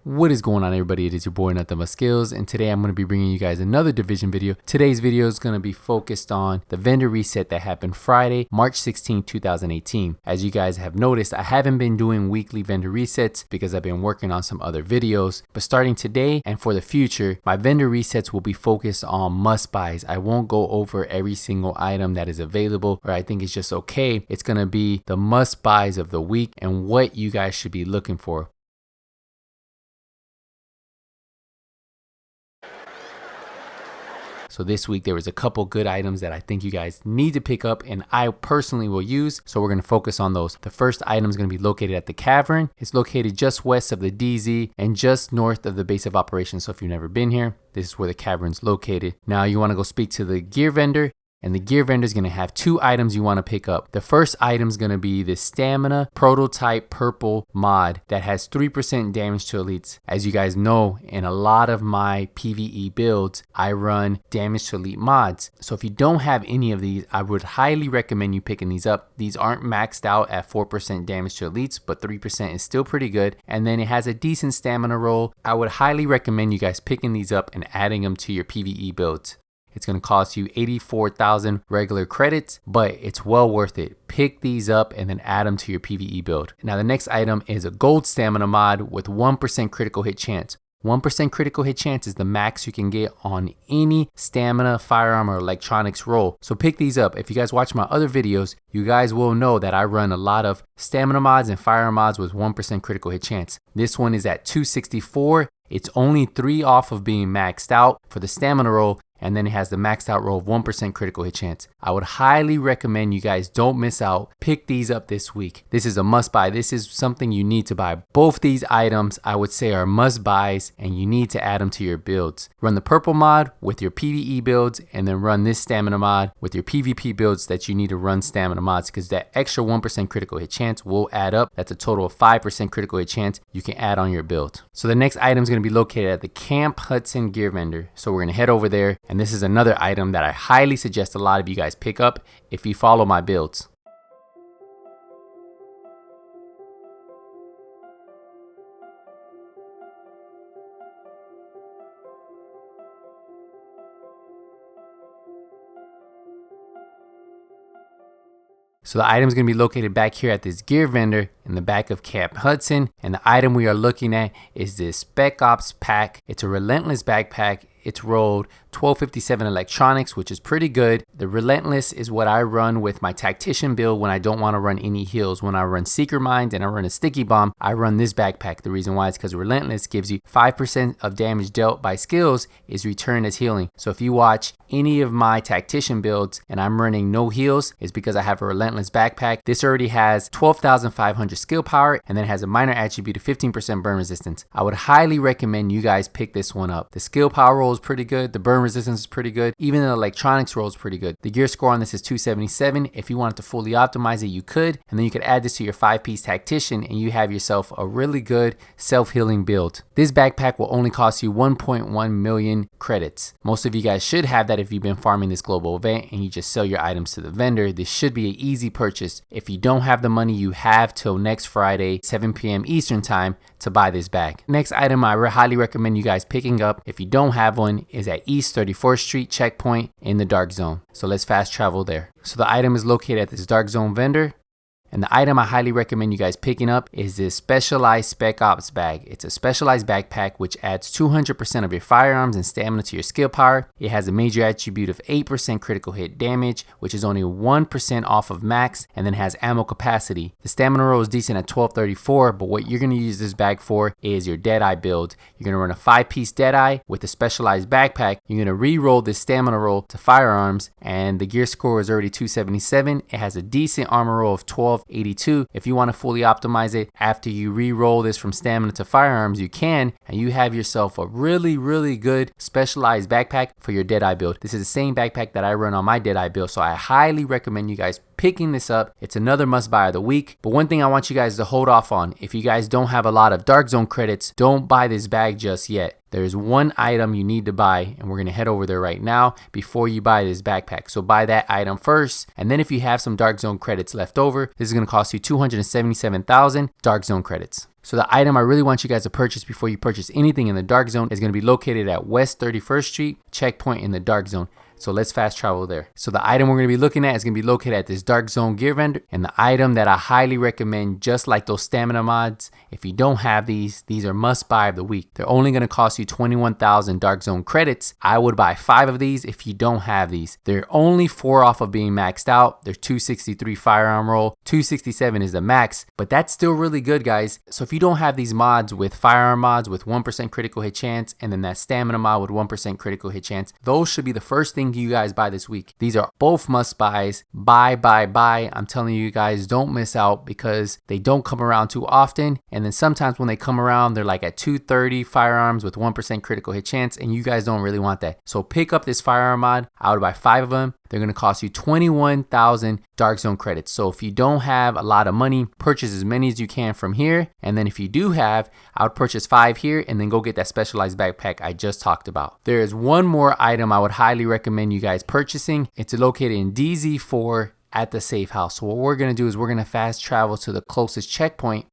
What is going on, everybody? It is your boy Nothing But Skills, and today I'm going to be bringing you guys another division video. Today's video is going to be focused on the vendor reset that happened Friday, March 16, 2018. As you guys have noticed, I haven't been doing weekly vendor resets because I've been working on some other videos, but starting today and for the future, my vendor resets will be focused on must buys. I won't go over every single item that is available or I think it's just okay. It's going to be the must buys of the week and what you guys should be looking for. So this week there was a couple good items that I think you guys need to pick up and I personally will use. So we're going to focus on those. The first item is going to be located at the Cavern. It's located just west of the DZ and just north of the base of operations. So if you've never been here, this is where the Cavern's located. Now you want to go speak to the gear vendor. And the gear vendor is going to have two items you want to pick up. The first item is going to be the Stamina Prototype Purple Mod that has 3% damage to elites. As you guys know, in a lot of my PvE builds, I run damage to elite mods. So if you don't have any of these, I would highly recommend you picking these up. These aren't maxed out at 4% damage to elites, but 3% is still pretty good. And then it has a decent stamina roll. I would highly recommend you guys picking these up and adding them to your PvE builds. It's going to cost you 84,000 regular credits, but it's well worth it. Pick these up and then add them to your PvE build. Now the next item is a gold stamina mod with 1% critical hit chance. 1% critical hit chance is the max you can get on any stamina, firearm, or electronics roll. So pick these up. If you guys watch my other videos, you guys will know that I run a lot of stamina mods and firearm mods with 1% critical hit chance. This one is at 264. It's only 3 off of being maxed out for the stamina roll, and then it has the maxed out roll of 1% critical hit chance. I would highly recommend you guys don't miss out. Pick these up this week. This is a must buy. This is something you need to buy. Both these items I would say are must buys and you need to add them to your builds. Run the purple mod with your PvE builds and then run this stamina mod with your PvP builds that you need to run stamina mods, because that extra 1% critical hit chance will add up. That's a total of 5% critical hit chance you can add on your build. So the next item is going to be located at the Camp Hudson gear vendor. So we're going to head over there. And this is another item that I highly suggest a lot of you guys pick up if you follow my builds. So the item is going to be located back here at this gear vendor in the back of Camp Hudson. And the item we are looking at is this Spec Ops pack. It's a Relentless Backpack. It's rolled 1257 electronics, which is pretty good. The Relentless is what I run with my tactician build when I don't want to run any heals. When I run Seeker Mines and I run a Sticky Bomb, I run this backpack. The reason why is because Relentless gives you 5% of damage dealt by skills is returned as healing. So if you watch any of my tactician builds and I'm running no heals, it's because I have a Relentless backpack. This already has 12,500 skill power and then has a minor attribute of 15% burn resistance. I would highly recommend you guys pick this one up. The skill power roll is pretty good. The burn resistance is pretty good. Even the electronics roll is pretty good. The gear score on this is 277. If you wanted to fully optimize it, you could. And then you could add this to your 5-piece tactician and you have yourself a really good self-healing build. This backpack will only cost you 1.1 million credits. Most of you guys should have that if you've been farming this global event and you just sell your items to the vendor. This should be an easy purchase. If you don't have the money, you have till next Friday, 7 p.m. Eastern time to buy this bag. Next item I highly recommend you guys picking up, if you don't have one, is at East 34th Street checkpoint in the Dark Zone. So let's fast travel there. So the item is located at this Dark Zone vendor. And the item I highly recommend you guys picking up is this Specialized Spec Ops bag. It's a specialized backpack which adds 200% of your firearms and stamina to your skill power. It has a major attribute of 8% critical hit damage, which is only 1% off of max, and then has ammo capacity. The stamina roll is decent at 1234, but what you're going to use this bag for is your Deadeye build. You're going to run a 5-piece Deadeye with a specialized backpack. You're going to re-roll this stamina roll to firearms, and the gear score is already 277. It has a decent armor roll of 1282. If you want to fully optimize it after you re-roll this from stamina to firearms, you can, and you have yourself a really good specialized backpack for your Deadeye build. This is the same backpack that I run on my Deadeye build, so I highly recommend you guys picking this up. It's another must buy of the week. But one thing I want you guys to hold off on, if you guys don't have a lot of Dark Zone credits, don't buy this bag just yet. There's one item you need to buy, and we're going to head over there right now before you buy this backpack. So buy that item first, and then if you have some Dark Zone credits left over, this is going to cost you 277,000 Dark Zone credits. So the item I really want you guys to purchase before you purchase anything in the dark zone is going to be located at West 31st Street, checkpoint in the dark zone. So let's fast travel there. So the item we're going to be looking at is going to be located at this dark zone gear vendor. And the item that I highly recommend, just like those stamina mods, if you don't have these are must buy of the week. They're only going to cost you 21,000 dark zone credits. I would buy 5 of these if you don't have these. They're only 4 off of being maxed out. They're 263 firearm roll. 267 is the max, but that's still really good, guys. So if you don't have these mods with firearm mods with 1% critical hit chance, and then that stamina mod with 1% critical hit chance, those should be the first thing you guys buy this week. These are both must buys. Buy. I'm telling you guys, don't miss out because they don't come around too often. And then sometimes when they come around, they're like at 230 firearms with 1% critical hit chance, and you guys don't really want that. So pick up this firearm mod. I would buy 5 of them. They're going to cost you 21,000 dark zone credits. So if you don't have a lot of money, purchase as many as you can from here. And then if you do have, I would purchase 5 here and then go get that specialized backpack I just talked about. There is one more item I would highly recommend you guys purchasing. It's located in DZ4 at the safe house. So what we're going to do is we're going to fast travel to the closest checkpoint.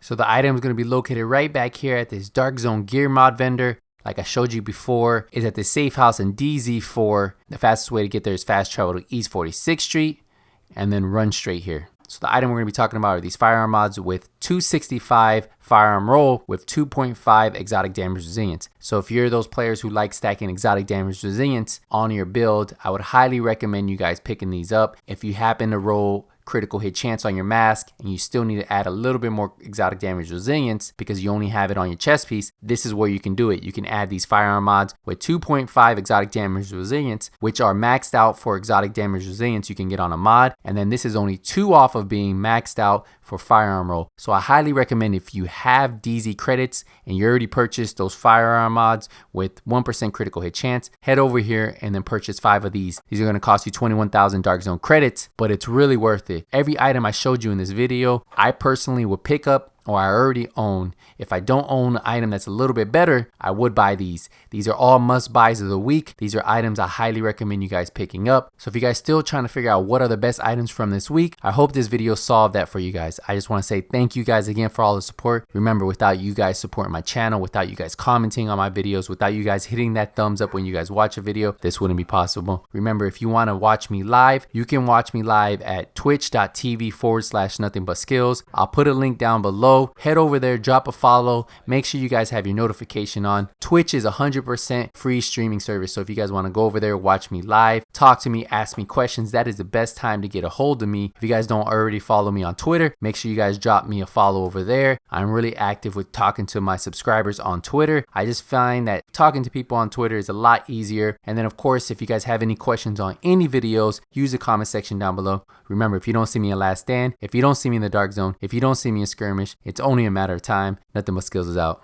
So the item is going to be located right back here at this dark zone gear mod vendor. Like I showed you before, is at the safe house in DZ4. The fastest way to get there is fast travel to East 46th Street and then run straight here. So the item we're going to be talking about are these firearm mods with 265 firearm roll with 2.5 exotic damage resilience. So if you're those players who like stacking exotic damage resilience on your build, I would highly recommend you guys picking these up. If you happen to roll critical hit chance on your mask and you still need to add a little bit more exotic damage resilience because you only have it on your chest piece, this is where you can do it. You can add these firearm mods with 2.5 exotic damage resilience, which are maxed out for exotic damage resilience you can get on a mod, and then this is only 2 off of being maxed out for firearm roll. So I highly recommend, if you have DZ credits and you already purchased those firearm mods with 1% critical hit chance, head over here and then purchase 5 of these. These are going to cost you 21,000 dark zone credits, but it's really worth it. Every item I showed you in this video, I personally would pick up or I already own. If I don't own an item that's a little bit better, I would buy these. These are all must buys of the week. These are items I highly recommend you guys picking up. So if you guys still trying to figure out what are the best items from this week, I hope this video solved that for you guys. I just want to say thank you guys again for all the support. Remember, without you guys supporting my channel, without you guys commenting on my videos, without you guys hitting that thumbs up when you guys watch a video, this wouldn't be possible. Remember, if you want to watch me live, you can watch me live at twitch.tv/nothingbutskills. I'll put a link down below. Head over there, drop a follow, make sure you guys have your notification on. Twitch is 100% free streaming service, so if you guys want to go over there, watch me live, talk to me, ask me questions, that is the best time to get a hold of me. If you guys don't already follow me on Twitter, make sure you guys drop me a follow over there. I'm really active with talking to my subscribers on Twitter. I just find that talking to people on Twitter is a lot easier. And then of course, if you guys have any questions on any videos, use the comment section down below. Remember, if you don't see me in Last Stand, if you don't see me in the Dark Zone, if you don't see me in Skirmish, it's only a matter of time. Nothing But Skills is out.